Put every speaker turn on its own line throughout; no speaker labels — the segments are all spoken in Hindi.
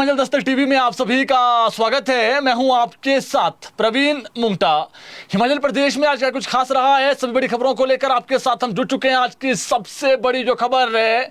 हिमाचल दस्तक टीवी में आप सभी का स्वागत है। मैं हूं आपके साथ प्रवीण मुंगटा। हिमाचल प्रदेश में आज क्या कुछ खास रहा है, सभी बड़ी खबरों को लेकर आपके साथ हम जुड़ चुके हैं। आज की सबसे बड़ी जो खबर है,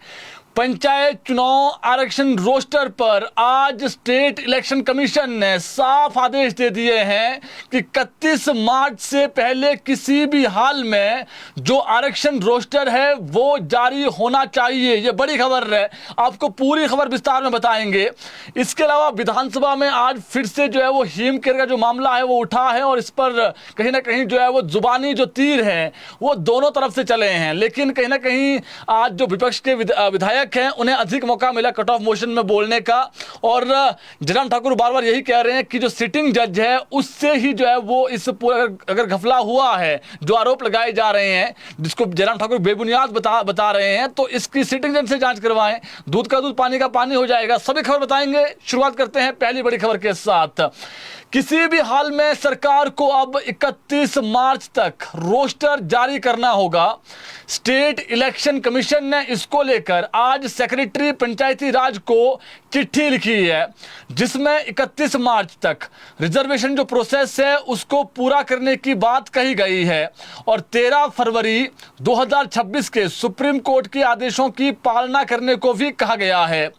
पंचायत चुनाव आरक्षण रोस्टर पर आज स्टेट इलेक्शन कमीशन ने साफ आदेश दे दिए हैं कि 31 मार्च से पहले किसी भी हाल में जो आरक्षण रोस्टर है वो जारी होना चाहिए। ये बड़ी खबर है, आपको पूरी खबर विस्तार में बताएंगे। इसके अलावा विधानसभा में आज फिर से जो है वो हिम केयर का जो मामला है वो उठा है और इस पर कहीं ना कहीं जो है वो जुबानी जो तीर है वो दोनों तरफ से चले हैं। लेकिन कहीं ना कहीं आज जो विपक्ष के विधायक हैं उन्हें अधिक मौका मिला कट ऑफ मोशन में बोलने का, और जयराम ठाकुर बार बार यही कह रहे हैं कि जो सिटिंग जज है उससे ही जो है वो इस पूरा अगर घपला हुआ है, जो आरोप लगाए जा रहे हैं जिसको जयराम ठाकुर बेबुनियाद बता रहे हैं, तो इसकी सिटिंग जज से जांच करवाएं। दूध का दूध पानी का पानी हो जाएगा। सभी खबर बताएंगे। शुरुआत करते हैं पहली बड़ी खबर के साथ। किसी भी हाल में सरकार को अब 31 मार्च तक रोस्टर जारी करना होगा। स्टेट इलेक्शन कमीशन ने इसको लेकर आज सेक्रेटरी पंचायती राज को चिट्ठी लिखी है, जिसमें 31 मार्च तक रिजर्वेशन जो प्रोसेस है उसको पूरा करने की बात कही गई है और 13 फरवरी 2026 के सुप्रीम कोर्ट के आदेशों की पालना करने को भी कहा गया है।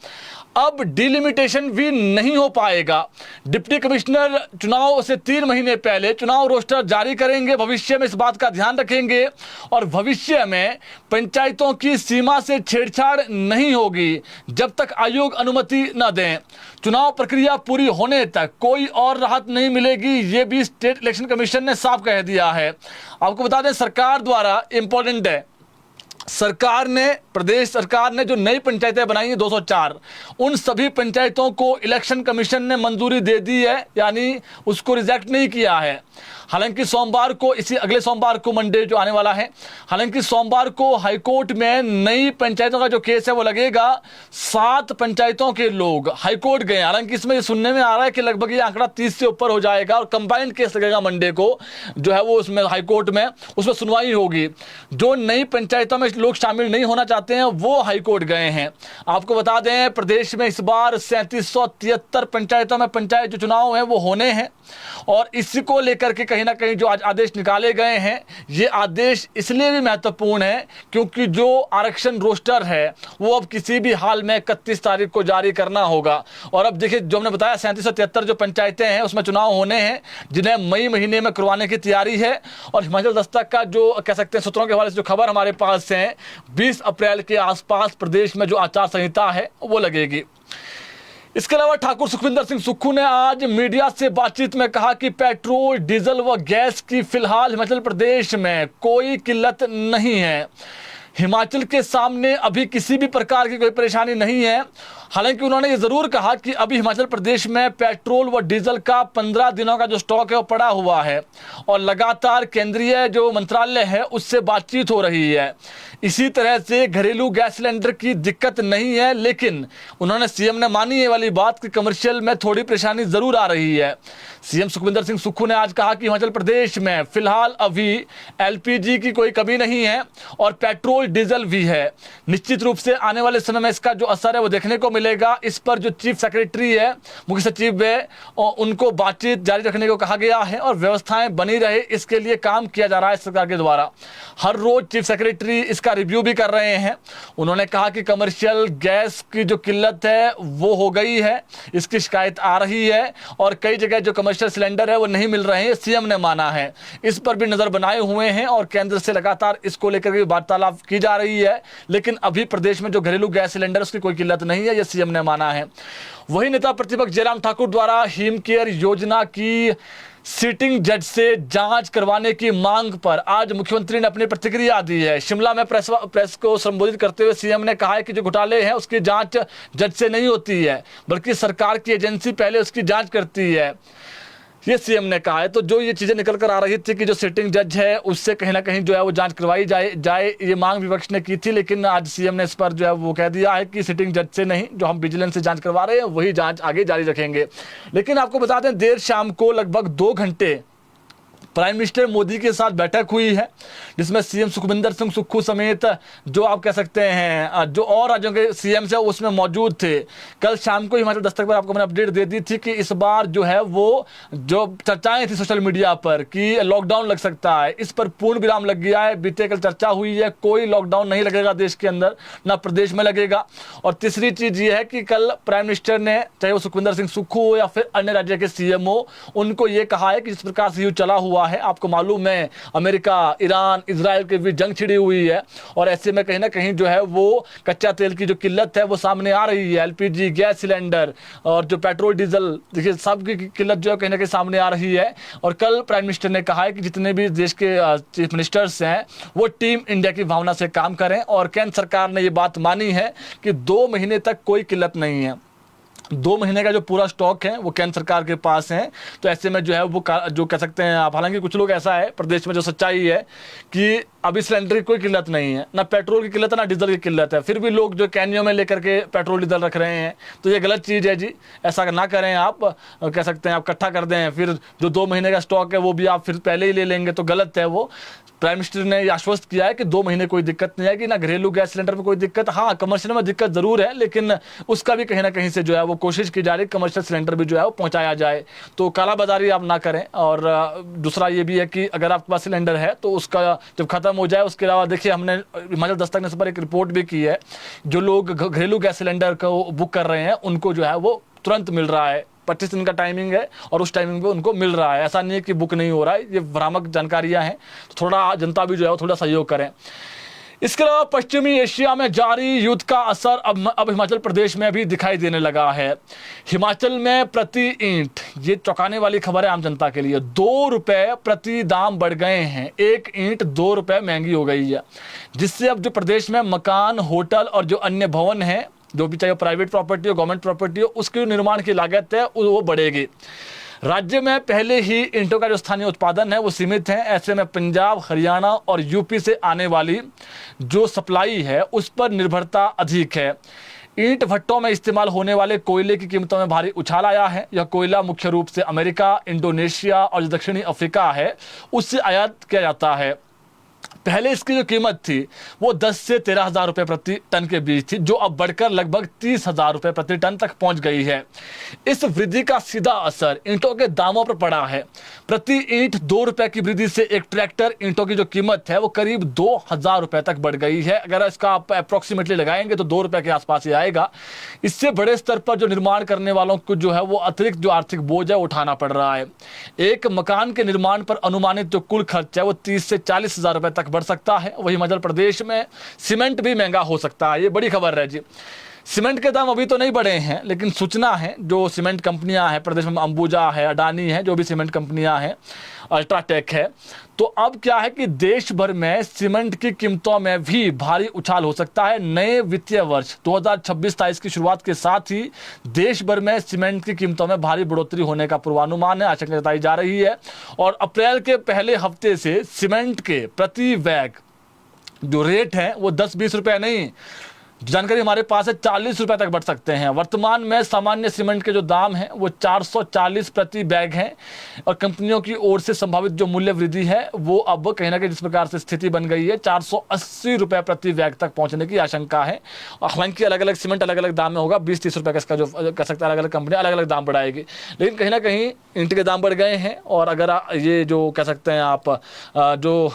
अब डिलिमिटेशन भी नहीं हो पाएगा। डिप्टी कमिश्नर चुनाव से 3 महीने पहले चुनाव रोस्टर जारी करेंगे। भविष्य में इस बात का ध्यान रखेंगे और भविष्य में पंचायतों की सीमा से छेड़छाड़ नहीं होगी जब तक आयोग अनुमति न दें। चुनाव प्रक्रिया पूरी होने तक कोई और राहत नहीं मिलेगी, ये भी स्टेट इलेक्शन कमीशन ने साफ कह दिया है। आपको बता दें, सरकार द्वारा इंपॉर्टेंट है, प्रदेश सरकार ने जो नई पंचायतें बनाई हैं 204, उन सभी पंचायतों को इलेक्शन कमीशन ने मंजूरी दे दी है, यानी उसको रिजेक्ट नहीं किया है। हालांकि सोमवार को, इसी अगले सोमवार को, मंडे जो आने वाला है, हालांकि सोमवार को हाईकोर्ट में नई पंचायतों का जो केस है वो लगेगा। 7 पंचायतों के लोग हाईकोर्ट गए। हालांकि इसमें सुनने में आ रहा है कि लगभग ये आंकड़ा 30 से ऊपर हो जाएगा और कंबाइंड केस लगेगा मंडे को, जो है वो उसमें हाईकोर्ट में उसमें सुनवाई होगी। जो नई पंचायतों में लोग शामिल नहीं होना चाहते हैं वो हाईकोर्ट गए हैं। आपको बता दें, प्रदेश में इस बार 3773 पंचायतों में पंचायत जो चुनाव है वो होने हैं और इसी को लेकर के कहीं ना कहीं जो आज आदेश निकाले गए हैं, ये आदेश इसलिए भी महत्वपूर्ण है क्योंकि जो आरक्षण रोस्टर है वो अब किसी भी हाल में 31 तारीख को जारी करना होगा। और अब देखिए, जो हमने बताया 3773 जो पंचायतें हैं उसमें चुनाव होने हैं, जिन्हें मई महीने में करवाने की तैयारी है। और हिमाचल दस्तक का जो कह सकते हैं सूत्रों के हवाले से जो खबर हमारे पास है, 20 अप्रैल के आसपास प्रदेश में जो आचार संहिता है वो लगेगी। इसके अलावा ठाकुर सुखविंदर सिंह सुक्खू ने आज मीडिया से बातचीत में कहा कि पेट्रोल, डीजल व गैस की फिलहाल हिमाचल प्रदेश में कोई किल्लत नहीं है। हिमाचल के सामने अभी किसी भी प्रकार की कोई परेशानी नहीं है। हालांकि उन्होंने ये ज़रूर कहा कि अभी हिमाचल प्रदेश में पेट्रोल व डीजल का 15 दिनों का जो स्टॉक है वो पड़ा हुआ है और लगातार केंद्रीय जो मंत्रालय है उससे बातचीत हो रही है। इसी तरह से घरेलू गैस सिलेंडर की दिक्कत नहीं है, लेकिन उन्होंने, सीएम ने मानी ये वाली बात कि कमर्शियल में थोड़ी परेशानी ज़रूर आ रही है। सीएम सुखविंदर सिंह सुक्खू ने आज कहा कि हिमाचल प्रदेश में फिलहाल अभी एलपीजी की कोई कमी नहीं है और पेट्रोल डीजल भी है। निश्चित रूप से आने वाले समय में इसका जो असर है वो देखने को मिलेगा। इस पर जो चीफ सेक्रेटरी है, मुख्य सचिव है, उनको बातचीत जारी रखने को कहा गया है और व्यवस्थाएं बनी रहे इसके लिए काम किया जा रहा है सरकार के द्वारा। हर रोज चीफ सेक्रेटरी इसका रिव्यू भी कर रहे हैं। उन्होंने कहा कि कमर्शियल गैस की जो किल्लत है वो हो गई है, इसकी शिकायत आ रही है और कई जगह जो कमर्शियल सिलेंडर है वो नहीं मिल रहे हैं, सीएम ने माना है। इस पर भी नजर बनाए हुए हैं और केंद्र से लगातार इसको लेकर के वार्तालाप की जा रही है। लेकिन अभी प्रदेश में जो घरेलू गैस सिलेंडर उसकी कोई किल्लत नहीं है, ये सीएम ने माना है। वही नेता प्रतिपक्ष जयराम ठाकुर द्वारा हिम केयर योजना की सिटिंग जज से जांच करवाने की मांग पर आज मुख्यमंत्री ने अपनी प्रतिक्रिया दी है। शिमला में प्रेस को संबोधित करते हुए सीएम ने कहा है कि जो घोटाले हैं उसकी जांच जज से नहीं होती है, बल्कि सरकार की एजेंसी पहले उसकी जांच करती है, ये सीएम ने कहा है। तो जो ये चीज़ें निकल कर आ रही थी कि जो सिटिंग जज है उससे कहीं ना कहीं जो है वो जांच करवाई जाए, ये मांग विपक्ष ने की थी, लेकिन आज सीएम ने इस पर जो है वो कह दिया है कि सिटिंग जज से नहीं, जो हम विजिलेंस से जांच करवा रहे हैं वही जांच आगे जारी रखेंगे। लेकिन आपको बता दें, देर शाम को लगभग 2 घंटे प्राइम मिनिस्टर मोदी के साथ बैठक हुई है जिसमें सीएम सुखविंदर सिंह सुक्खू समेत जो आप कह सकते हैं जो और राज्यों के सीएम है उसमें मौजूद थे। कल शाम को हिमाचल दस्तक पर आपको मैंने अपडेट दे दी थी कि इस बार जो है वो जो चर्चाएं थी सोशल मीडिया पर कि लॉकडाउन लग सकता है, इस पर पूर्ण विराम लग गया है। बीते कल चर्चा हुई है, कोई लॉकडाउन नहीं लगेगा देश के अंदर, ना प्रदेश में लगेगा। और तीसरी चीज ये है कि कल प्राइम मिनिस्टर ने, चाहे वो सुखविंदर सिंह सुक्खू हो या फिर अन्य राज्य के सीएम हो, उनको ये कहा है कि जिस प्रकार से युद्ध चला हुआ है, आपको मालूम है अमेरिका, ईरान, इजराइल के बीच जंग छिड़ी हुई है और ऐसे में कहीं ना कहीं जो है वो कच्चा तेल की जो किल्लत है वो सामने आ रही है। एलपीजी, गैस सिलेंडर और जो पेट्रोल डीजल, देखिए सब की किल्लत जो है कहीं ना कहीं सामने आ रही है। और कल प्राइम मिनिस्टर ने कहा है कि जितने भी देश के चीफ मिनिस्टर्स हैं वो टीम इंडिया की भावना से काम करें और केंद्र सरकार ने ये बात मानी है कि 2 महीने तक कोई किल्लत नहीं है। 2 महीने का जो पूरा स्टॉक है वो केंद्र सरकार के पास है। तो ऐसे में जो है वो जो कह सकते हैं आप, हालांकि कुछ लोग ऐसा है प्रदेश में जो सच्चाई है कि अभी सिलेंडर की कोई किल्लत नहीं है, ना पेट्रोल की किल्लत है ना डीजल की किल्लत है, फिर भी लोग जो कैनियों में लेकर के पेट्रोल डीजल रख रहे हैं। तो ये गलत चीज़ है जी, ऐसा ना करें आप। कह सकते हैं आप इकट्ठा कर दें, फिर जो 2 महीने का स्टॉक है वो भी आप फिर पहले ही ले लेंगे, तो गलत है वो। प्राइम मिनिस्टर ने आश्वस्त किया है कि 2 महीने कोई दिक्कत नहीं आएगी, ना घरेलू गैस सिलेंडर में कोई दिक्कत। हाँ, कमर्शियल में दिक्कत जरूर है, लेकिन उसका भी कहीं ना कहीं से जो है वो कोशिश की जा रही है कमर्शियल सिलेंडर भी जो है वो पहुंचाया जाए। तो कालाबाजारी आप ना करें। और दूसरा ये भी है कि अगर आपके पास सिलेंडर है तो उसका जब खत्म हो जाए, उसके अलावा देखिए हमने हिमाचल दस्तक ने इस पर एक रिपोर्ट भी की है, जो लोग घरेलू गैस सिलेंडर को बुक कर रहे हैं उनको जो है वो तुरंत मिल रहा है। 25 दिन का टाइमिंग है और उस टाइमिंग पे उनको मिल रहा है, ऐसा नहीं है कि बुक नहीं हो रहा है। ये भ्रामक जानकारियां हैं, तो थोड़ा जनता भी जो है वो थोड़ा सहयोग करें। इसके अलावा पश्चिमी एशिया में जारी युद्ध का असर अब हिमाचल प्रदेश में भी दिखाई देने लगा है। हिमाचल में प्रति ईंट, ये चौंकाने वाली खबर है आम जनता के लिए, 2 रुपए प्रति दाम बढ़ गए हैं। एक ईंट 2 रुपए महंगी हो गई है, जिससे अब जो प्रदेश में मकान, होटल और जो अन्य भवन हैं, जो भी चाहे प्राइवेट प्रॉपर्टी हो, गवर्नमेंट प्रॉपर्टी हो, उसके निर्माण की लागत है वो बढ़ेगी। राज्य में पहले ही ईंटों का जो स्थानीय उत्पादन है वो सीमित है। ऐसे में पंजाब, हरियाणा और यूपी से आने वाली जो सप्लाई है उस पर निर्भरता अधिक है। ईंट भट्टों में इस्तेमाल होने वाले कोयले की कीमतों में भारी उछाल आया है। यह कोयला मुख्य रूप से अमेरिका, इंडोनेशिया और जो दक्षिणी अफ्रीका है उससे आयात किया जाता है। पहले इसकी जो कीमत थी वो 10 से 13 हज़ार रुपये प्रति टन के बीच थी, जो अब बढ़कर लगभग 30 हज़ार रुपये प्रति टन तक पहुंच गई है। इस वृद्धि का सीधा असर ईंटों के दामों पर पड़ा है। प्रति ईंट 2 रुपये की वृद्धि से एक ट्रैक्टर ईंटों की जो कीमत है वो करीब 2,000 रुपये तक बढ़ गई है। अगर इसका आप अप्रोक्सीमेटली लगाएंगे तो 2 रुपये के आसपास ही आएगा। इससे बड़े स्तर पर जो निर्माण करने वालों को जो है वो अतिरिक्त जो आर्थिक बोझ है उठाना पड़ रहा है। एक मकान के निर्माण पर अनुमानित जो कुल खर्च है वो 30 से 40 हज़ार रुपये तक बढ़ सकता है। वही हिमाचल प्रदेश में सीमेंट भी महंगा हो सकता है। ये बड़ी खबर है जी। सीमेंट के दाम अभी तो नहीं बढ़े हैं, लेकिन सूचना है जो सीमेंट कंपनियां हैं प्रदेश में, अंबुजा है, अडानी है, जो भी सीमेंट कंपनियां हैं, अल्ट्राटेक है, तो अब क्या है कि देश भर में सीमेंट की कीमतों में भी भारी उछाल हो सकता है। नए वित्तीय वर्ष 2026-27 की शुरुआत के साथ ही देश भर में सीमेंट की कीमतों में भारी बढ़ोतरी होने का पूर्वानुमान है, आशंका जताई जा रही है। और अप्रैल के पहले हफ्ते से सीमेंट के प्रति बैग जो रेट है वो 10-20 रुपये नहीं, जानकारी हमारे पास है 40 रुपए तक बढ़ सकते हैं। वर्तमान में सामान्य सीमेंट के जो दाम हैं वो 440 प्रति बैग हैं और कंपनियों की ओर से संभावित जो मूल्य वृद्धि है वो अब कहीं ना कहीं जिस प्रकार से स्थिति बन गई है 480 रुपए प्रति बैग तक पहुंचने की आशंका है। हालांकि अलग अलग सीमेंट अलग अलग दाम में होगा, 20-30 रुपए का इसका जो कह सकता है अलग अलग कंपनी अलग अलग दाम बढ़ाएगी, लेकिन कहीं ना कहीं ईंट के दाम बढ़ गए हैं। और अगर ये जो कह सकते हैं आप जो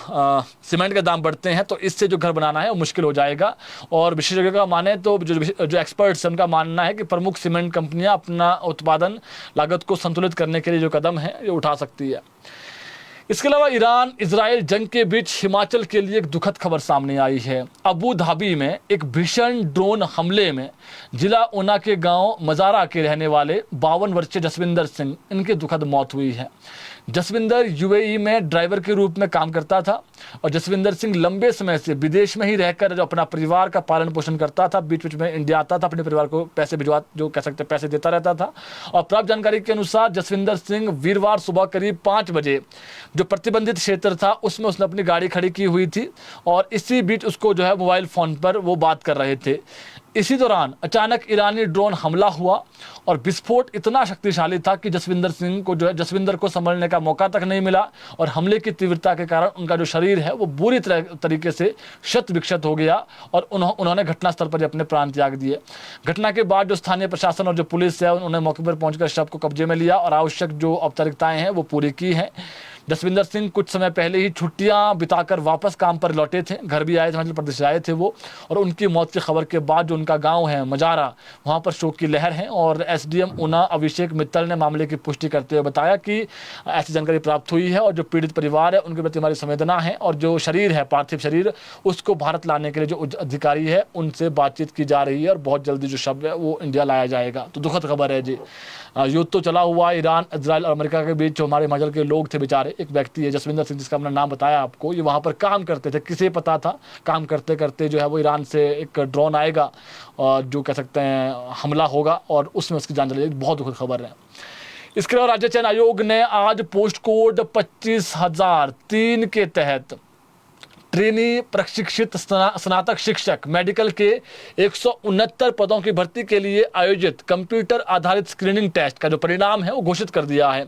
सीमेंट के दाम बढ़ते हैं तो इससे जो घर बनाना है वो मुश्किल हो जाएगा। और विशेषज्ञों का माने तो जो एक्सपर्ट्स हैं उनका मानना है कि प्रमुख सीमेंट कंपनियां अपना उत्पादन लागत को संतुलित करने के लिए जो कदम है ये उठा सकती है। इसके अलावा ईरान इजराइल जंग के बीच हिमाचल के लिए एक दुखद खबर सामने आई है। अबू धाबी में एक भीषण ड्रोन हमले में जिला ऊना के गांव मजारा के रहने वाले 52 वर्षीय जसविंदर सिंह, इनकी दुखद मौत हुई है। जसविंदर यूएई में ड्राइवर के रूप में काम करता था और जसविंदर सिंह लंबे समय से विदेश में ही रहकर जो अपना परिवार का पालन पोषण करता था, बीच बीच में इंडिया आता था, अपने परिवार को पैसे भिजवा जो कह सकते पैसे देता रहता था। और प्राप्त जानकारी के अनुसार जसविंदर सिंह वीरवार सुबह करीब 5 बजे जो प्रतिबंधित क्षेत्र था उसमें उसने अपनी गाड़ी खड़ी की हुई थी और इसी बीच उसको जो है मोबाइल फ़ोन पर वो बात कर रहे थे। इसी दौरान अचानक ईरानी ड्रोन हमला हुआ और विस्फोट इतना शक्तिशाली था कि जसविंदर सिंह को जसविंदर को संभलने का मौका तक नहीं मिला और हमले की तीव्रता के कारण उनका जो शरीर है वो बुरी तरीके से क्षत विक्षत हो गया और उन्होंने घटनास्थल पर ही अपने प्राण त्याग दिए। घटना के बाद जो स्थानीय प्रशासन और जो पुलिस है उन्होंने मौके पर पहुंचकर शव को कब्जे में लिया और आवश्यक जो औपचारिकताएं हैं वो पूरी की हैं। जसविंदर सिंह कुछ समय पहले ही छुट्टियां बिताकर वापस काम पर लौटे थे, घर भी आए थे, हिमाचल प्रदेश आए थे वो, और उनकी मौत की खबर के बाद जो उनका गांव है मजारा, वहां पर शोक की लहर है। और एसडीएम ऊना अभिषेक मित्तल ने मामले की पुष्टि करते हुए बताया कि ऐसी जानकारी प्राप्त हुई है और जो पीड़ित परिवार है उनके प्रति हमारी संवेदना है और जो शरीर है, पार्थिव शरीर, उसको भारत लाने के लिए जो अधिकारी है उनसे बातचीत की जा रही है और बहुत जल्दी जो शव है वो इंडिया लाया जाएगा। तो दुखद खबर है जी। युद्ध तो चला हुआ ईरान, इजराइल और अमेरिका के बीच। जो हमारे हिमाचल के लोग थे बेचारे, एक व्यक्ति है जसविंदर सिंह जिसका हमने नाम बताया आपको, ये वहाँ पर काम करते थे, किसे पता था काम करते करते जो है वो ईरान से एक ड्रोन आएगा और जो कह सकते हैं हमला होगा और उसमें उसकी जान चली। बहुत दुखद खबर है। इसके अलावा राज्य चयन आयोग ने आज पोस्ट कोड 25,003 के तहत ट्रेनी प्रशिक्षित स्नातक शिक्षक मेडिकल के 169 पदों की भर्ती के लिए आयोजित कंप्यूटर आधारित स्क्रीनिंग टेस्ट का जो परिणाम है वो घोषित कर दिया है।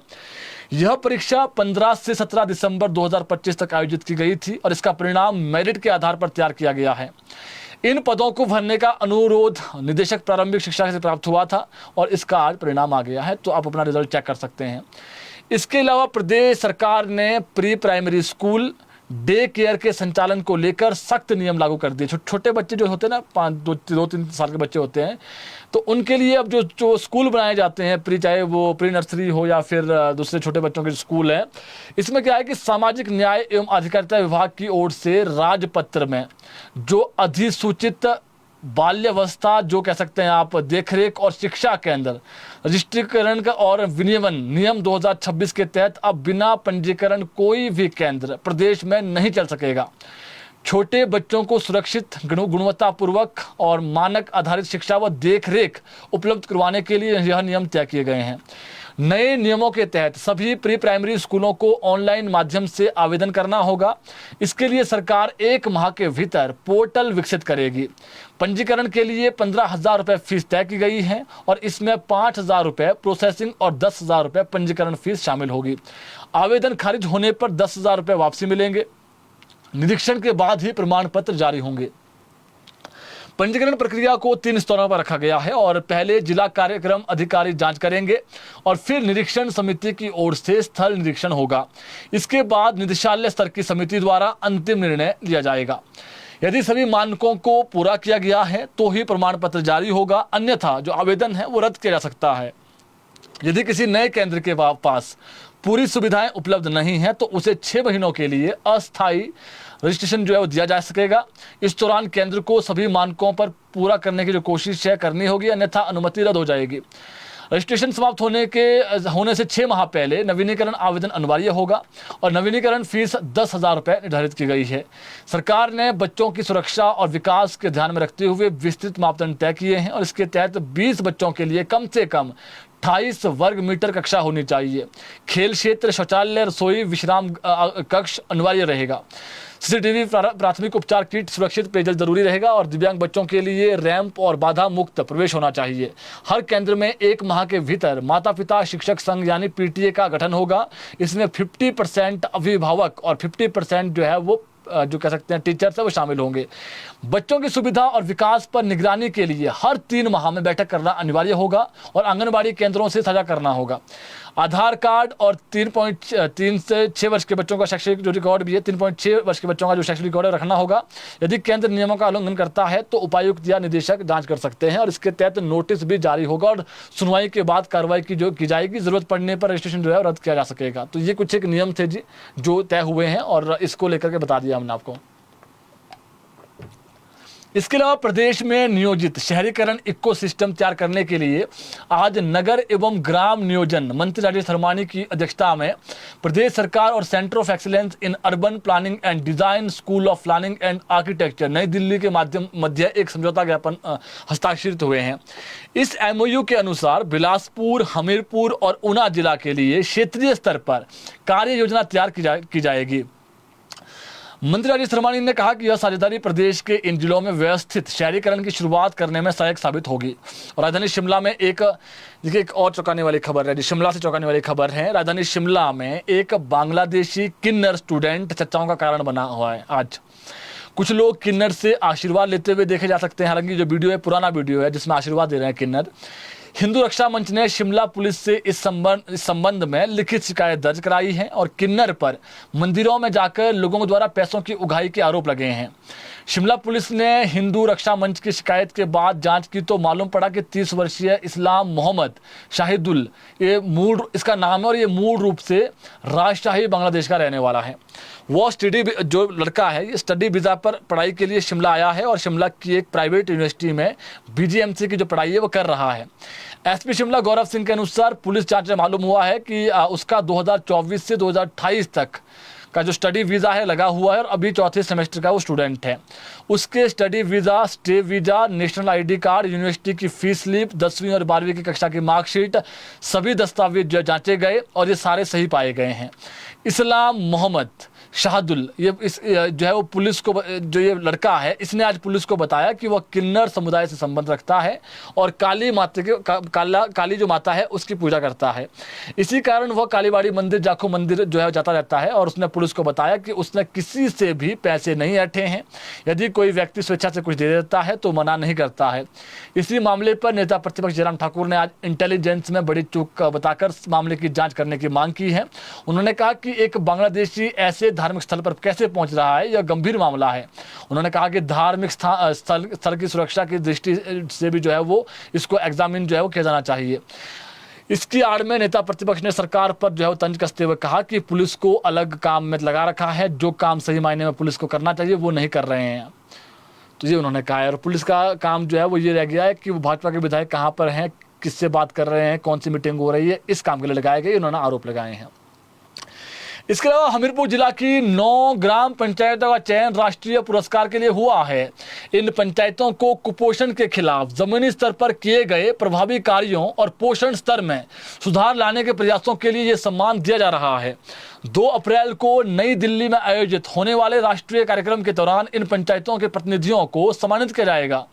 यह परीक्षा 15 से 17 दिसंबर 2025 तक आयोजित की गई थी और इसका परिणाम मेरिट के आधार पर तैयार किया गया है। इन पदों को भरने का अनुरोध निदेशक प्रारंभिक शिक्षा से प्राप्त हुआ था और इसका आज परिणाम आ गया है, तो आप अपना रिजल्ट चेक कर सकते हैं। इसके अलावा प्रदेश सरकार ने pre primary school day care के संचालन को लेकर सख्त नियम लागू कर दिए। छोटे बच्चे जो होते हैं ना, 2-3 साल के बच्चे होते हैं, तो उनके लिए अब जो स्कूल बनाए जाते हैं प्री, चाहे वो प्री नर्सरी हो या फिर दूसरे छोटे बच्चों के स्कूल हैं, इसमें क्या है कि सामाजिक न्याय एवं अधिकारिता विभाग की ओर से राजपत्र में जो अधिसूचित बाल्यावस्था, जो कह सकते हैं आप, देखरेख और शिक्षा केंद्र रजिस्ट्रीकरण का और विनियमन नियम 2026 के तहत अब बिना पंजीकरण कोई भी केंद्र प्रदेश में नहीं चल सकेगा। छोटे बच्चों को सुरक्षित, गुणवत्तापूर्वक और मानक आधारित शिक्षा व देखरेख उपलब्ध करवाने के लिए यह नियम तय किए गए हैं। नए नियमों के तहत सभी प्री प्राइमरी स्कूलों को ऑनलाइन माध्यम से आवेदन करना होगा। इसके लिए सरकार 1 माह के भीतर पोर्टल विकसित करेगी। पंजीकरण के लिए 15,000 रुपये फीस तय की गई है और इसमें 5,000 रुपये प्रोसेसिंग और 10,000 रुपये पंजीकरण फीस शामिल होगी। आवेदन खारिज होने पर 10,000 रुपये वापसी मिलेंगे। निरीक्षण के बाद ही प्रमाण पत्र जारी होंगे। पंजीकरण प्रक्रिया को 3 स्तरों पर रखा गया है और पहले जिला कार्यक्रम अधिकारी जांच करेंगे और फिर निरीक्षण समिति की ओर से स्थल निरीक्षण होगा। इसके बाद निदेशालय स्तर की समिति द्वारा अंतिम निर्णय लिया जाएगा। यदि सभी मानकों को पूरा किया गया है तो ही प्रमाण पत्र जारी होगा, अन्यथा जो आवेदन है वो रद्द किया जा सकता है। यदि किसी नए केंद्र के पास पूरी सुविधाएं उपलब्ध नहीं है तो उसे 6 महीनों के लिए अस्थायी रजिस्ट्रेशन जो है वो दिया जा सकेगा। इस दौरान केंद्र को सभी मानकों पर पूरा करने की जो कोशिश है करनी होगी, अन्यथा अनुमति रद्द हो जाएगी। रजिस्ट्रेशन समाप्त होने से 6 माह पहले नवीनीकरण आवेदन अनिवार्य होगा और नवीनीकरण फीस 10,000 रुपये निर्धारित की गई है। सरकार ने बच्चों की सुरक्षा और विकास के ध्यान में रखते हुए विस्तृत मापदंड तय किए हैं और इसके तहत 20 बच्चों के लिए कम से कम 28 वर्ग मीटर कक्षा होनी चाहिए। खेल क्षेत्र, शौचालय, रसोई, विश्राम कक्ष अनिवार्य रहेगा। सीसीटीवी, प्राथमिक उपचार किट, सुरक्षित पेयजल जरूरी रहेगा और दिव्यांग बच्चों के लिए रैंप और बाधा मुक्त प्रवेश होना चाहिए। हर केंद्र में 1 माह के भीतर माता पिता शिक्षक संघ यानी पीटीए का गठन होगा। इसमें 50% अभिभावक और 50% जो है वो जो कह सकते हैं टीचर्स है वो शामिल होंगे। बच्चों की सुविधा और विकास पर निगरानी के लिए हर 3 माह में बैठक करना अनिवार्य होगा और आंगनबाड़ी केंद्रों से साझा करना होगा। आधार कार्ड और 3.3 से 6 वर्ष के बच्चों का शैक्षणिक जो रिकॉर्ड भी है, 3.6 वर्ष के बच्चों का जो शैक्षणिक रिकॉर्ड रखना होगा। यदि केंद्र नियमों का उल्लंघन करता है तो उपायुक्त या निदेशक जांच कर सकते हैं और इसके तहत नोटिस भी जारी होगा और सुनवाई के बाद कार्रवाई की जाएगी। जरूरत पड़ने पर रजिस्ट्रेशन जो है रद्द किया जा सकेगा। तो ये कुछ एक नियम थे जी जो तय हुए हैं और इसको लेकर के बता दिया हमने आपको। इसके अलावा प्रदेश में नियोजित शहरीकरण इकोसिस्टम तैयार करने के लिए आज नगर एवं ग्राम नियोजन मंत्री राजेश धर्मानी की अध्यक्षता में प्रदेश सरकार और centre of excellence in urban planning and design, school of planning and architecture नई दिल्ली के मध्य एक समझौता ज्ञापन हस्ताक्षरित हुए हैं। इस एमओयू के अनुसार बिलासपुर, हमीरपुर और ऊना जिला के लिए क्षेत्रीय स्तर पर कार्य योजना तैयार की जाएगी। मंत्री राजेश धर्माणी ने कहा कि यह साझेदारी प्रदेश के इन जिलों में व्यवस्थित शहरीकरण की शुरुआत करने में सहायक साबित होगी। और राजधानी शिमला में एक और चौंकाने वाली खबर है, शिमला से चौंकाने वाली खबर है। राजधानी शिमला में एक बांग्लादेशी किन्नर स्टूडेंट चर्चाओं का कारण बना हुआ है। आज कुछ लोग किन्नर से आशीर्वाद लेते हुए देखे जा सकते हैं। हालांकि जो वीडियो है पुराना वीडियो है जिसमें आशीर्वाद दे रहे हैं किन्नर। हिंदू रक्षा मंच ने शिमला पुलिस से इस संबंध में लिखित शिकायत दर्ज कराई है और किन्नर पर मंदिरों में जाकर लोगों द्वारा पैसों की उगाही के आरोप लगे हैं। शिमला पुलिस ने हिंदू रक्षा मंच की शिकायत के बाद जांच की तो मालूम पड़ा कि 30 वर्षीय इस्लाम मोहम्मद शाहिदुल इसका नाम है और ये मूल रूप से राजशाही बांग्लादेश का रहने वाला है। वो जो लड़का है ये स्टडी वीज़ा पर पढ़ाई के लिए शिमला आया है और शिमला की एक प्राइवेट यूनिवर्सिटी में BGMC की जो पढ़ाई है वो कर रहा है। SP शिमला गौरव सिंह के अनुसार पुलिस जांच में मालूम हुआ है कि उसका 2024 से 2028 तक का जो स्टडी वीज़ा है लगा हुआ है और अभी चौथे सेमेस्टर का वो स्टूडेंट है। उसके study visa, stay visa, national ID card, university की फीस स्लिप, 10वीं और 12वीं की कक्षा की मार्कशीट, सभी दस्तावेज जो जांचे गए और ये सारे सही पाए गए हैं। इस्लाम मोहम्मद शाहदुल जो है वो पुलिस को, जो ये लड़का है इसने आज पुलिस को बताया कि वह किन्नर समुदाय से संबंध रखता है और काली जो माता है उसकी पूजा करता है। इसी कारण वह कालीबाड़ी मंदिर, जाखू मंदिर जो है जाता रहता है और उसने पुलिस को बताया कि उसने किसी से भी पैसे नहीं ऐंठे हैं। यदि कोई व्यक्ति स्वेच्छा से कुछ दे देता है तो मना नहीं करता है। इसी मामले पर नेता प्रतिपक्ष जयराम ठाकुर ने आज इंटेलिजेंस में बड़ी चूक बताकर मामले की जाँच करने की मांग की है। उन्होंने कहा कि एक बांग्लादेशी ऐसे धार्मिक स्थल पर कैसे पहुंच रहा है, यह गंभीर मामला है। उन्होंने कहा कि धार्मिक स्थल की सुरक्षा की दृष्टि से भी जो है वो इसको एग्जामिन जो है वो किया जाना चाहिए। इसकी आड़ में नेता प्रतिपक्ष ने सरकार पर जो है तंज कसते हुए कहा कि पुलिस को अलग काम में लगा रखा है, जो काम सही मायने में पुलिस को करना चाहिए वो नहीं कर रहे हैं। तो ये उन्होंने कहा है। और पुलिस का काम जो है वो ये रह गया है कि वो भाजपा के विधायक कहाँ पर हैं, किससे बात कर रहे हैं, कौन सी मीटिंग हो रही है, इस काम के लिए लगाए गए उन्होंने आरोप लगाए हैं। इसके अलावा हमीरपुर जिला की 9 ग्राम पंचायतों का चयन राष्ट्रीय पुरस्कार के लिए हुआ है। इन पंचायतों को कुपोषण के खिलाफ जमीनी स्तर पर किए गए प्रभावी कार्यों और पोषण स्तर में सुधार लाने के प्रयासों के लिए यह सम्मान दिया जा रहा है। 2 अप्रैल को नई दिल्ली में आयोजित होने वाले राष्ट्रीय कार्यक्रम के दौरान इन पंचायतों के प्रतिनिधियों को सम्मानित किया जाएगा।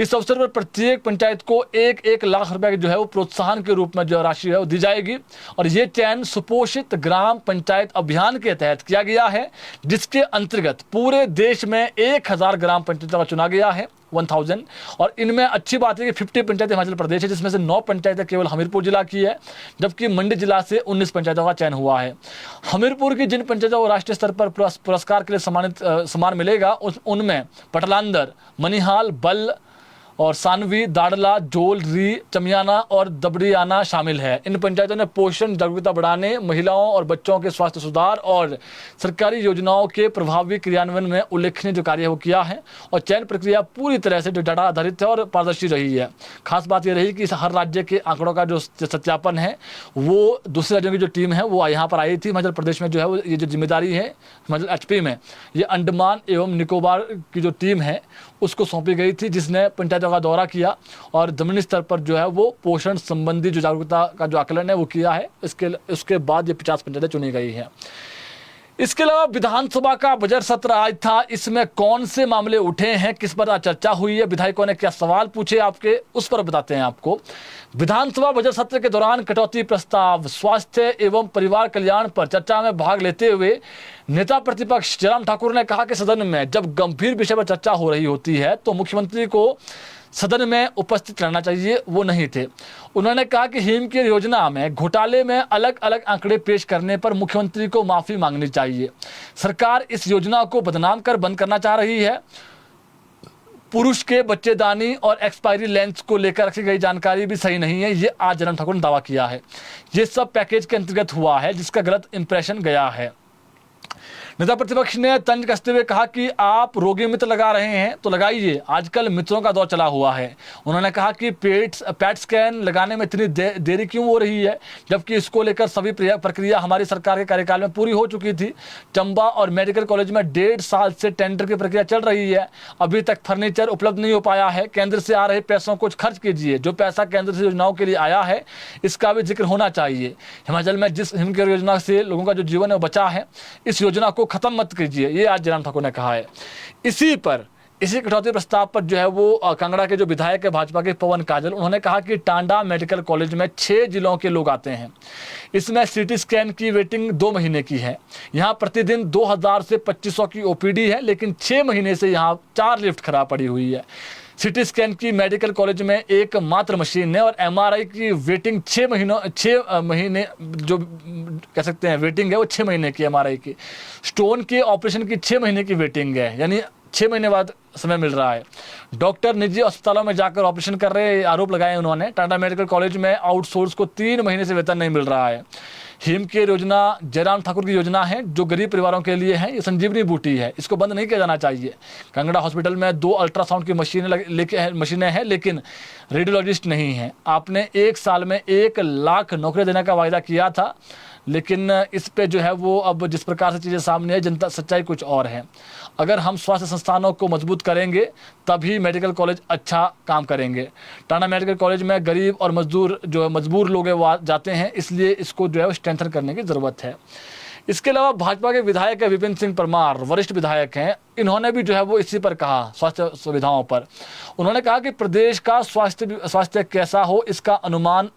इस अवसर पर प्रत्येक पंचायत को 1-1 लाख रुपए की जो है वो प्रोत्साहन के रूप में जो राशि है वो दी जाएगी। और ये चयन सुपोषित ग्राम पंचायत अभियान के तहत किया गया है, जिसके अंतर्गत पूरे देश में 1000 ग्राम पंचायतों का चुना गया है, 1000। और इनमें अच्छी बात है कि 50 पंचायतें हिमाचल प्रदेश है, जिसमें से 9 पंचायतें केवल हमीरपुर जिला की है, जबकि मंडी जिला से 19 पंचायतों का चयन हुआ है। हमीरपुर की जिन पंचायतों को राष्ट्रीय स्तर पर पुरस्कार के लिए सम्मान मिलेगा उनमें पटलांदर, मनिहाल, बल और सानवी, दाड़ला, जोल, री, चमियाना और दबड़ियाना शामिल है। इन पंचायतों ने पोषण जागरूकता बढ़ाने, महिलाओं और बच्चों के स्वास्थ्य सुधार और सरकारी योजनाओं के प्रभावी क्रियान्वयन में उल्लेखनीय जो कार्य वो किया है। और चयन प्रक्रिया पूरी तरह से जो डाटा आधारित है और पारदर्शी रही है। खास बात ये रही कि हर राज्य के आंकड़ों का जो सत्यापन है वो दूसरे राज्यों की जो टीम है वो यहाँ पर आई थी। हिमाचल प्रदेश में जो है वो ये जो जिम्मेदारी है हिमाचल HP में ये अंडमान एवं निकोबार की जो टीम है उसको सौंपी गई थी, जिसने पंचायतों का दौरा किया और जमीनी स्तर पर जो है वो पोषण संबंधी जो जागरूकता का जो आकलन है वो किया है। इसके बाद ये 50 पंचायतें चुनी गई है। इसके अलावा विधानसभा का बजट सत्र आज था। इसमें कौन से मामले उठे हैं, किस पर चर्चा हुई है, विधायकों ने क्या सवाल पूछे आपके, उस पर बताते हैं आपको। विधानसभा बजट सत्र के दौरान कटौती प्रस्ताव, स्वास्थ्य एवं परिवार कल्याण पर चर्चा में भाग लेते हुए नेता प्रतिपक्ष जयराम ठाकुर ने कहा कि सदन में जब गंभीर विषय पर चर्चा हो रही होती है तो मुख्यमंत्री को सदन में उपस्थित रहना चाहिए, वो नहीं थे। उन्होंने कहा कि हिमकेयर योजना में घोटाले में अलग अलग आंकड़े पेश करने पर मुख्यमंत्री को माफी मांगनी चाहिए। सरकार इस योजना को बदनाम कर बंद करना चाह रही है। पुरुष के बच्चेदानी और एक्सपायरी लेंस को लेकर रखी गई जानकारी भी सही नहीं है, ये आज जयराम ठाकुर ने दावा किया है। ये सब पैकेज के अंतर्गत हुआ है जिसका गलत इंप्रेशन गया है। नेता प्रतिपक्ष ने तंज कसते हुए कहा कि आप रोगी मित्र लगा रहे हैं तो लगाइए, आजकल मित्रों का दौर चला हुआ है। उन्होंने कहा कि पैट स्कैन लगाने में इतनी देरी क्यों हो रही है, जबकि इसको लेकर सभी प्रक्रिया हमारी सरकार के कार्यकाल में पूरी हो चुकी थी। चंबा और मेडिकल कॉलेज में 1.5 साल से टेंडर की प्रक्रिया चल रही है, अभी तक फर्नीचर उपलब्ध नहीं हो पाया है। केंद्र से आ रहे पैसों को खर्च कीजिए, जो पैसा केंद्र से योजनाओं के लिए आया है इसका भी जिक्र होना चाहिए। हिमाचल में जिस हिमकेयर योजना से लोगों का जो जीवन है वो बचा है, इस योजना को इसको खत्म मत कीजिए, ये आज जयराम ठाकुर ने कहा है। इसी कटौती प्रस्ताव पर जो है वो कांगड़ा के जो विधायक है भाजपा के पवन काजल, उन्होंने कहा कि टांडा मेडिकल कॉलेज में 6 जिलों के लोग आते हैं। इसमें सीटी स्कैन की वेटिंग 2 महीने की है। यहाँ प्रतिदिन 2000 से 2500 की ओपीडी है, लेकिन 6 महीने से यहाँ 4 लिफ्ट खराब पड़ी हुई है। सीटी स्कैन की मेडिकल कॉलेज में एक मात्र मशीन है और एमआरआई की वेटिंग 6 महीने जो कह सकते हैं वेटिंग है वो 6 महीने की एमआरआई की। स्टोन के ऑपरेशन की 6 महीने की वेटिंग है, यानी 6 महीने बाद समय मिल रहा है। डॉक्टर निजी अस्पतालों में जाकर ऑपरेशन कर रहे आरोप लगाए उन्होंने। टांडा मेडिकल कॉलेज में आउटसोर्स को 3 महीने से वेतन नहीं मिल रहा है। हिम केयर योजना जयराम ठाकुर की योजना है जो गरीब परिवारों के लिए है। ये संजीवनी बूटी है, इसको बंद नहीं किया जाना चाहिए। कांगड़ा हॉस्पिटल में 2 अल्ट्रासाउंड की मशीनें हैं, लेकिन रेडियोलॉजिस्ट नहीं है। आपने 1 साल में 1 लाख नौकरी देने का वायदा किया था, लेकिन इस पे जो है वो अब जिस प्रकार से चीज़ें सामने है, जनता सच्चाई कुछ और है। अगर हम स्वास्थ्य संस्थानों को मजबूत करेंगे तभी मेडिकल कॉलेज अच्छा काम करेंगे। टांडा मेडिकल कॉलेज में गरीब और मजबूर लोग हैं वो जाते हैं, इसलिए इसको जो है स्ट्रेंथन करने की ज़रूरत है। इसके अलावा भाजपा के विधायक है विपिन सिंह परमार, वरिष्ठ विधायक हैं, इन्होंने भी जो है वो इसी पर कहा, स्वास्थ्य सुविधाओं पर। उन्होंने कहा कि प्रदेश का स्वास्थ्य कैसा हो इसका अनुमान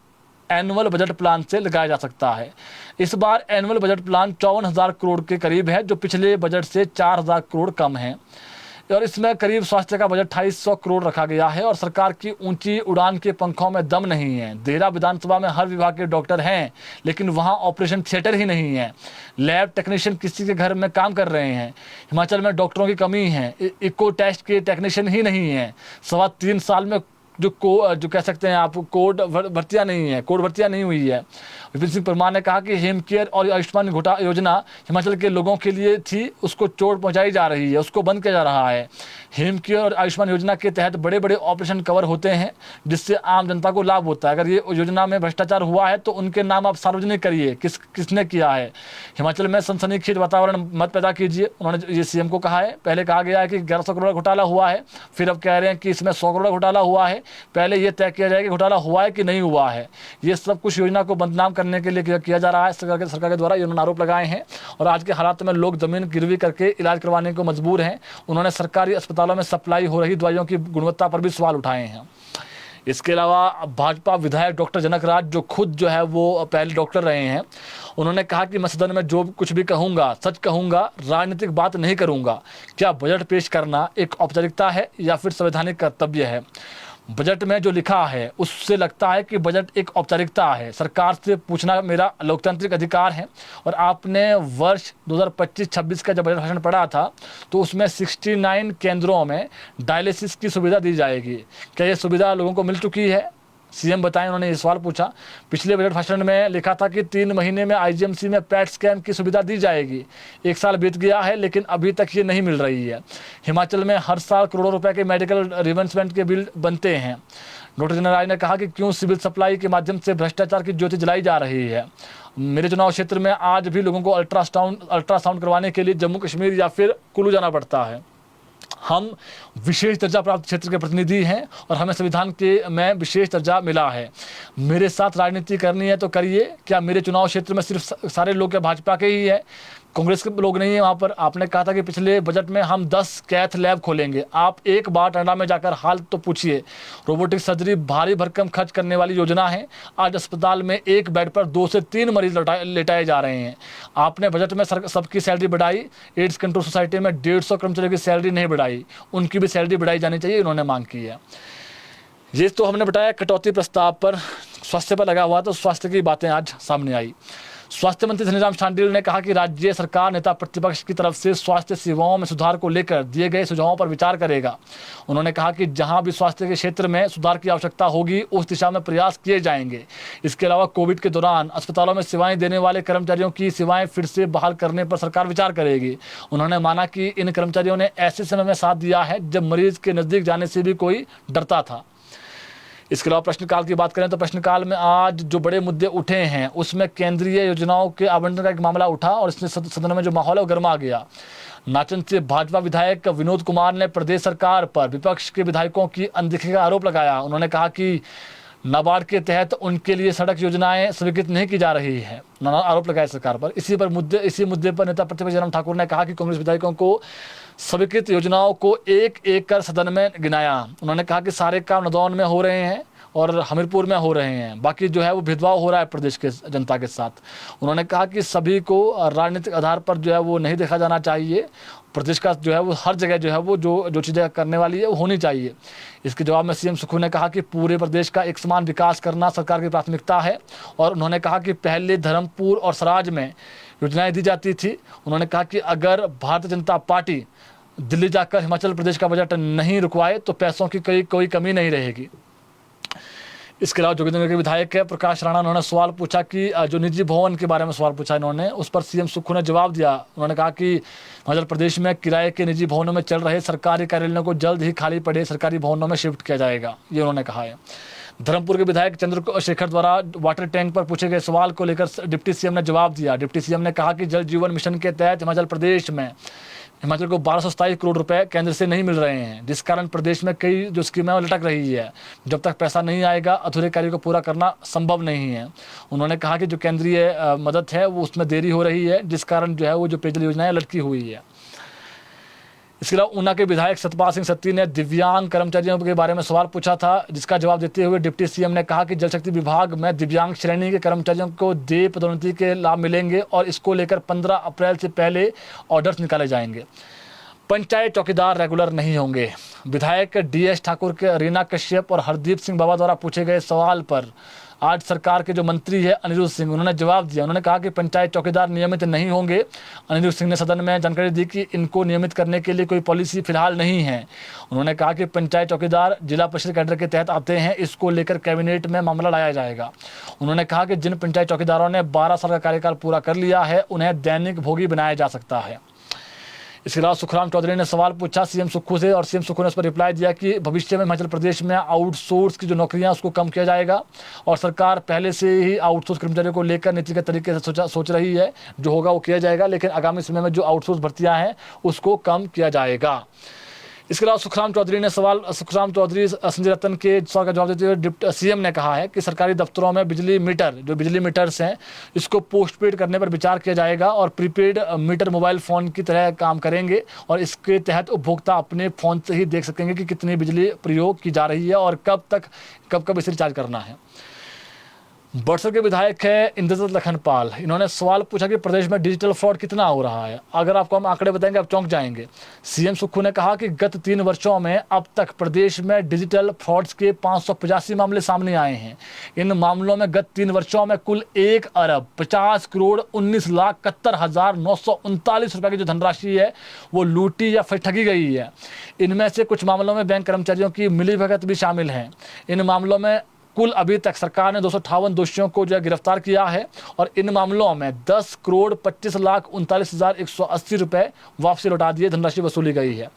एनुअल बजट प्लान से लगाया जा सकता है। इस बार एनुअल बजट प्लान 54,000 करोड़ के करीब है, जो पिछले बजट से 4,000 करोड़ कम है। और इसमें करीब स्वास्थ्य का बजट 250 करोड़ रखा गया है और सरकार की ऊंची उड़ान के पंखों में दम नहीं है। देहरा विधानसभा में हर विभाग के डॉक्टर हैं, लेकिन वहां ऑपरेशन थिएटर ही नहीं है। लैब टेक्नीशियन किसी के घर में काम कर रहे हैं। हिमाचल में डॉक्टरों की कमी है। इको टेस्ट के टेक्नीशियन ही नहीं है। 3.25 साल में जो कह सकते हैं आप कोड भर्तियाँ नहीं हुई है। विपिन सिंह परमार ने कहा कि हिम केयर और आयुष्मान योजना हिमाचल के लोगों के लिए थी, उसको चोट पहुंचाई जा रही है, उसको बंद किया जा रहा है। हिम केयर और आयुष्मान योजना के तहत बड़े बड़े ऑपरेशन कवर होते हैं, जिससे आम जनता को लाभ होता है। अगर ये योजना में भ्रष्टाचार हुआ है तो उनके नाम आप सार्वजनिक करिए, किसने किया है। हिमाचल में सनसनीखेज वातावरण मत पैदा कीजिए, उन्होंने ये सीएम को कहा है। पहले कहा गया है कि 1100 करोड़ घोटाला हुआ है, फिर अब कह रहे हैं कि इसमें 100 करोड़ घोटाला हुआ है। पहले ये तय किया जाए कि घोटाला हुआ है कि नहीं हुआ है। ये सब कुछ योजना को बदनाम करने के लिए किया जा रहा है सरकार के द्वारा। इन्होंने आरोप लगाए हैं और आज के हालात में लोग जमीन गिरवी करके इलाज करवाने को मजबूर हैं। उन्होंने सरकारी अस्पतालों में सप्लाई हो रही दवाइयों की गुणवत्ता पर भी सवाल उठाए हैं। इसके अलावा भाजपा विधायक डॉक्टर जनक राज, जो खुद जो है वो पहले डॉक्टर रहे हैं, उन्होंने कहा कि मैं सदन में जो कुछ भी कहूँगा सच कहूँगा, राजनीतिक बात नहीं करूँगा। क्या बजट पेश करना एक औपचारिकता है या फिर संवैधानिक कर्तव्य है? बजट में जो लिखा है उससे लगता है कि बजट एक औपचारिकता है। सरकार से पूछना मेरा लोकतांत्रिक अधिकार है। और आपने वर्ष 2025-26 का जब बजट भाषण पढ़ा था तो उसमें 69 केंद्रों में डायलिसिस की सुविधा दी जाएगी। क्या ये सुविधा लोगों को मिल चुकी है? सीएम बताएं, उन्होंने ये सवाल पूछा। पिछले बजट भाषण में लिखा था कि 3 महीने में आईजीएमसी में पैट स्कैन की सुविधा दी जाएगी। 1 साल बीत गया है, लेकिन अभी तक ये नहीं मिल रही है। हिमाचल में हर साल करोड़ों रुपए के मेडिकल रिइंबर्समेंट के बिल बनते हैं। डॉक्टर जनक राज ने कहा कि क्यों सिविल सप्लाई के माध्यम से भ्रष्टाचार की ज्योति जलाई जा रही है। मेरे चुनाव क्षेत्र में आज भी लोगों को अल्ट्रासाउंड करवाने के लिए जम्मू कश्मीर या फिर कुल्लू जाना पड़ता है। हम विशेष दर्जा प्राप्त क्षेत्र के प्रतिनिधि हैं और हमें संविधान में विशेष दर्जा मिला है। मेरे साथ राजनीति करनी है तो करिए। क्या मेरे चुनाव क्षेत्र में सिर्फ सारे लोग क्या भाजपा के ही है, कांग्रेस के लोग नहीं है वहाँ पर? आपने कहा था कि पिछले बजट में हम 10 कैथ लैब खोलेंगे। आप एक बार टांडा में जाकर हाल तो पूछिए। रोबोटिक सर्जरी भारी भरकम खर्च करने वाली योजना है। आज अस्पताल में एक बेड पर 2 से 3 मरीज लेटाए जा रहे हैं। आपने बजट में सबकी सैलरी बढ़ाई। एड्स कंट्रोल सोसाइटी में 150 कर्मचारियों की सैलरी नहीं बढ़ाई, उनकी भी सैलरी बढ़ाई जानी चाहिए, इन्होंने मांग की है। ये तो हमने बताया कटौती प्रस्ताव पर, स्वास्थ्य पर लगा हुआ, तो स्वास्थ्य की बातें आज सामने आई। स्वास्थ्य मंत्री धनीराम शांडिल ने कहा कि राज्य सरकार नेता प्रतिपक्ष की तरफ से स्वास्थ्य सेवाओं में सुधार को लेकर दिए गए सुझावों पर विचार करेगा। उन्होंने कहा कि जहां भी स्वास्थ्य के क्षेत्र में सुधार की आवश्यकता होगी उस दिशा में प्रयास किए जाएंगे। इसके अलावा कोविड के दौरान अस्पतालों में सेवाएं देने वाले कर्मचारियों की सेवाएं फिर से बहाल करने पर सरकार विचार करेगी। उन्होंने माना कि इन कर्मचारियों ने ऐसे समय में साथ दिया है जब मरीज के नजदीक जाने से भी कोई डरता था। इसके अलावा प्रश्नकाल की बात करें तो प्रश्नकाल में आज जो बड़े मुद्दे उठे हैं उसमें केंद्रीय योजनाओं के आवंटन का एक मामला उठा और इसमें सदन में जो माहौल है वो गर्मा गया। नाचन से भाजपा विधायक विनोद कुमार ने प्रदेश सरकार पर विपक्ष के विधायकों की अनदेखी का आरोप लगाया। उन्होंने कहा कि नाबार्ड के तहत उनके लिए सड़क योजनाएं स्वीकृत नहीं की जा रही है, उन्होंने आरोप लगाया सरकार पर। इसी मुद्दे पर नेता प्रतिपक्ष जयराम ठाकुर ने कहा कि कांग्रेस विधायकों को स्वीकृत योजनाओं को एक एक कर सदन में गिनाया। उन्होंने कहा कि सारे काम नदौन में हो रहे हैं और हमीरपुर में हो रहे हैं, बाकी जो है वो भेदभाव हो रहा है प्रदेश के जनता के साथ। उन्होंने कहा कि सभी को राजनीतिक आधार पर जो है वो नहीं देखा जाना चाहिए, प्रदेश का जो है वो हर जगह जो है वो जो चीज़ें करने वाली है वो होनी चाहिए। इसके जवाब में सीएम सुक्खू ने कहा कि पूरे प्रदेश का एक समान विकास करना सरकार की प्राथमिकता है, और उन्होंने कहा कि पहले धर्मपुर और सराज में योजनाएं दी जाती थी। उन्होंने कहा कि अगर भारतीय जनता पार्टी दिल्ली जाकर हिमाचल प्रदेश का बजट नहीं रुकवाए तो पैसों की कोई कमी नहीं रहेगी। इसके अलावा जोगिंदरनगर के विधायक है प्रकाश राणा, उन्होंने सवाल पूछा कि जो निजी भवन के बारे में सवाल पूछा इन्होंने, उस पर सीएम सुक्खू ने जवाब दिया। उन्होंने कहा कि हिमाचल प्रदेश में किराए के निजी भवनों में चल रहे सरकारी कार्यालयों को जल्द ही खाली पड़े सरकारी भवनों में शिफ्ट किया जाएगा, ये उन्होंने कहा है। धर्मपुर के विधायक चंद्रशेखर द्वारा वाटर टैंक पर पूछे गए सवाल को लेकर डिप्टी सीएम ने जवाब दिया। डिप्टी सीएम ने कहा कि जल जीवन मिशन के तहत हिमाचल को 1227 करोड़ रुपए केंद्र से नहीं मिल रहे हैं, जिस कारण प्रदेश में कई जो स्कीमें लटक रही है। जब तक पैसा नहीं आएगा अधूरे कार्यों को पूरा करना संभव नहीं है। उन्होंने कहा कि जो केंद्रीय मदद है वो उसमें देरी हो रही है, जिस कारण जो है वो जो पेयजल योजनाएं लटकी हुई है। इसके अलावा ऊना के विधायक सतपाल सिंह सत्ती ने दिव्यांग कर्मचारियों के बारे में सवाल पूछा था, जिसका जवाब देते हुए डिप्टी सीएम ने कहा कि जल शक्ति विभाग में दिव्यांग श्रेणी के कर्मचारियों को देय पदोन्नति के लाभ मिलेंगे और इसको लेकर 15 अप्रैल से पहले ऑर्डर्स निकाले जाएंगे। पंचायत चौकीदार रेगुलर नहीं होंगे। विधायक डीएस ठाकुर के रीना कश्यप और हरदीप सिंह बाबा द्वारा पूछे गए सवाल पर आज सरकार के जो मंत्री है अनिरुद्ध सिंह, उन्होंने जवाब दिया। उन्होंने कहा कि पंचायत चौकीदार नियमित नहीं होंगे। अनिरुद्ध सिंह ने सदन में जानकारी दी कि इनको नियमित करने के लिए कोई पॉलिसी फिलहाल नहीं है। उन्होंने कहा कि पंचायत चौकीदार जिला परिषद कैडर के तहत आते हैं, इसको लेकर कैबिनेट में मामला लाया जाएगा। उन्होंने कहा कि जिन पंचायत चौकीदारों ने 12 साल का कार्यकाल पूरा कर लिया है उन्हें दैनिक भोगी बनाया जा सकता है। इसके अलावा सुखराम चौधरी ने सवाल पूछा सीएम सुक्खू से, और सीएम सुक्खू ने उस पर रिप्लाई दिया कि भविष्य में हिमाचल प्रदेश में आउटसोर्स की जो नौकरियां उसको कम किया जाएगा, और सरकार पहले से ही आउटसोर्स कर्मचारियों को लेकर नीतिगत तरीके से सोच रही है। जो होगा वो किया जाएगा, लेकिन आगामी समय में जो आउटसोर्स भर्तियां हैं उसको कम किया जाएगा। इसके अलावा सुखराम चौधरी संजय रतन के सवाल का जवाब देते हुए डिप्टी सीएम ने कहा है कि सरकारी दफ्तरों में बिजली मीटर्स हैं इसको पोस्टपेड करने पर विचार किया जाएगा, और प्रीपेड मीटर मोबाइल फ़ोन की तरह काम करेंगे, और इसके तहत उपभोक्ता अपने फ़ोन से ही देख सकेंगे कि कितनी बिजली प्रयोग की जा रही है और कब इसे रिचार्ज करना है। बड़सर के विधायक है इंद्रजीत लखनपाल, इन्होंने सवाल पूछा कि प्रदेश में डिजिटल फ्रॉड कितना हो रहा है। अगर आपको हम आंकड़े बताएंगे आप चौंक जाएंगे। सीएम सुक्खू ने कहा कि गत 3 वर्षों में अब तक प्रदेश में डिजिटल फ्रॉड्स के 585 मामले सामने आए हैं। इन मामलों में गत 3 वर्षों में कुल 1 अरब 50 करोड़ 19,71,939 रुपए की जो धनराशि है वो लूटी या फिर ठगी गई है। इनमें से कुछ मामलों में बैंक कर्मचारियों की मिलीभगत भी शामिल है। इन मामलों में कुल अभी तक सरकार ने 258 दोषियों को जो है गिरफ्तार किया है, और इन मामलों में 10 करोड़ 25,39,180 रुपए वापसी लौटा दिए धनराशि वसूली गई है।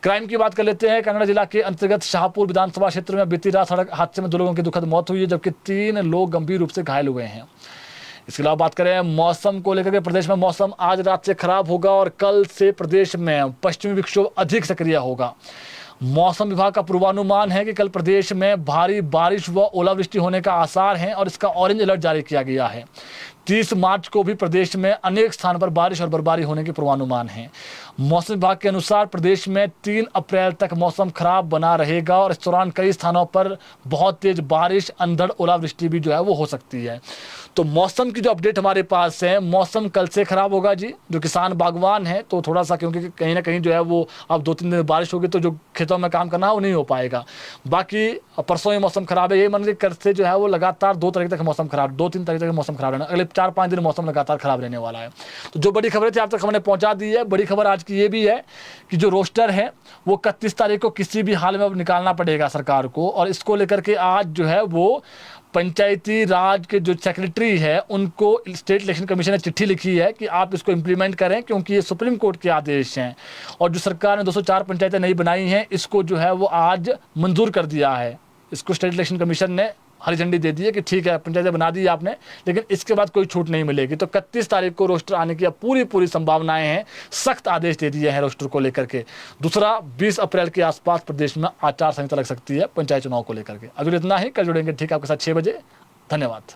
क्राइम की बात कर लेते हैं। कांगड़ा जिला के अंतर्गत शाहपुर विधानसभा क्षेत्र में बीती रात सड़क हादसे में 2 लोगों की दुखद मौत हुई है, जबकि 3 लोग गंभीर रूप से घायल हुए हैं। इसके अलावा बात करें मौसम को लेकर के, प्रदेश में मौसम आज रात से खराब होगा और कल से प्रदेश में पश्चिमी विक्षोभ अधिक सक्रिय होगा। मौसम विभाग का पूर्वानुमान है कि कल प्रदेश में भारी बारिश व ओलावृष्टि होने का आसार है, और इसका ऑरेंज अलर्ट जारी किया गया है। 30 मार्च को भी प्रदेश में अनेक स्थान पर बारिश और बर्फबारी होने के पूर्वानुमान है। मौसम विभाग के अनुसार प्रदेश में 3 अप्रैल तक मौसम खराब बना रहेगा, और इस दौरान कई स्थानों पर बहुत तेज बारिश, अंधड़, ओलावृष्टि भी जो है वो हो सकती है। तो मौसम की जो अपडेट हमारे पास है, मौसम कल से खराब होगा जी। जो किसान बागवान है तो थोड़ा सा, क्योंकि कहीं ना कहीं जो है वो अब 2-3 दिन बारिश होगी तो जो खेतों में काम करना है वो नहीं हो पाएगा। बाकी परसों ही मौसम खराब है, ये मान लीजिए कल से जो है वो लगातार 2 तारीख तक मौसम खराब, 2-3 तारीख तक मौसम खराब रहना, अगले 4-5 दिन मौसम लगातार खराब रहने वाला है। तो जो बड़ी खबरें थी आप तक हमने पहुंचा दी है। बड़ी खबर आज की ये भी है कि जो रोस्टर है वो 31 तारीख को किसी भी हाल में निकालना पड़ेगा सरकार को, और इसको लेकर के आज जो है वो पंचायती राज के जो सेक्रेटरी है उनको स्टेट इलेक्शन कमीशन ने चिट्ठी लिखी है कि आप इसको इम्प्लीमेंट करें, क्योंकि ये सुप्रीम कोर्ट के आदेश हैं, और जो सरकार ने 204 पंचायतें नहीं बनाई हैं इसको जो है वो आज मंजूर कर दिया है। इसको स्टेट इलेक्शन कमीशन ने हरी झंडी दे दी है कि ठीक है पंचायतें बना दी आपने, लेकिन इसके बाद कोई छूट नहीं मिलेगी। तो 31 तारीख को रोस्टर आने की अब पूरी संभावनाएं हैं, सख्त आदेश दे दिए हैं रोस्टर को लेकर के। दूसरा, 20 अप्रैल के आसपास प्रदेश में आचार संहिता लग सकती है पंचायत चुनाव को लेकर के। अभी इतना ही, कल जुड़ेंगे ठीक आपके साथ 6 बजे। धन्यवाद।